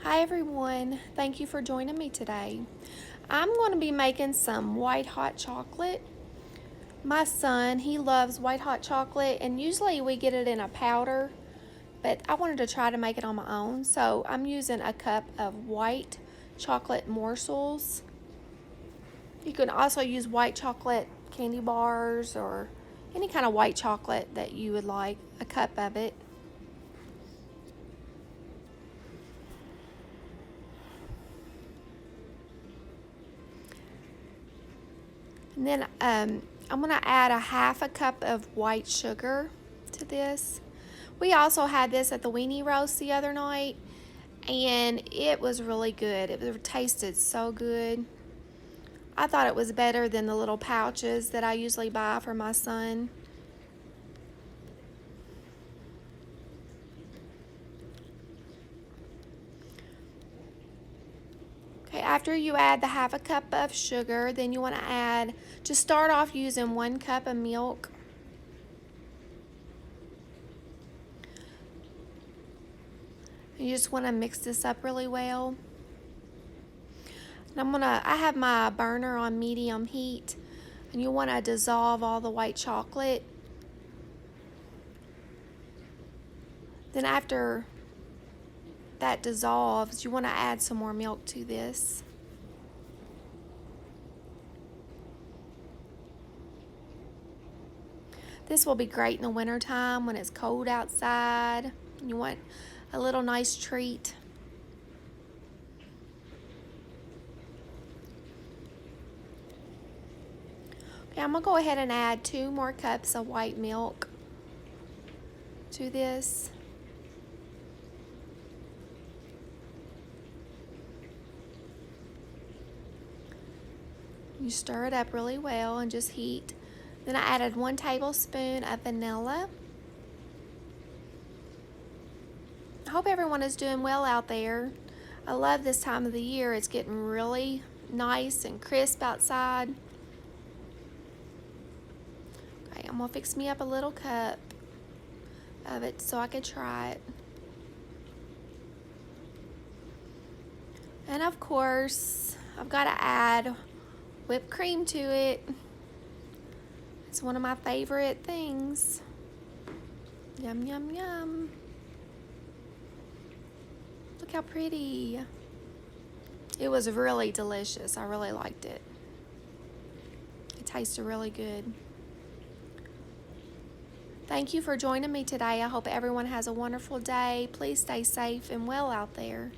Hi everyone, thank you for joining me today. I'm going to be making some white hot chocolate. My son, he loves white hot chocolate and usually we get it in a powder, but I wanted to try to make it on my own. So I'm using a cup of white chocolate morsels. You can also use white chocolate candy bars or any kind of white chocolate that you would like, a cup of it. And then I'm going to add a half a cup of white sugar to this. We also had this at the weenie roast the other night, and it was really good. It tasted so good. I thought it was better than the little pouches that I usually buy for my son. Okay, after you add the half a cup of sugar, then you want to add, just start off using 1 cup of milk. You just want to mix this up really well. And I have my burner on medium heat, and you want to dissolve all the white chocolate. Then after that dissolves, you want to add some more milk to this. This will be great in the winter time when it's cold outside. You want a little nice treat. Okay, I'm gonna go ahead and add 2 more cups of white milk to this. You stir it up really well and just heat. Then I added 1 tablespoon of vanilla. I hope everyone is doing well out there. I love this time of the year. It's getting really nice and crisp outside. Okay, I'm gonna fix me up a little cup of it so I can try it. And of course, I've got to add whipped cream to it. It's one of my favorite things. Yum, yum, yum. Look how pretty. It was really delicious. I really liked it. It tasted really good. Thank you for joining me today. I hope everyone has a wonderful day. Please stay safe and well out there.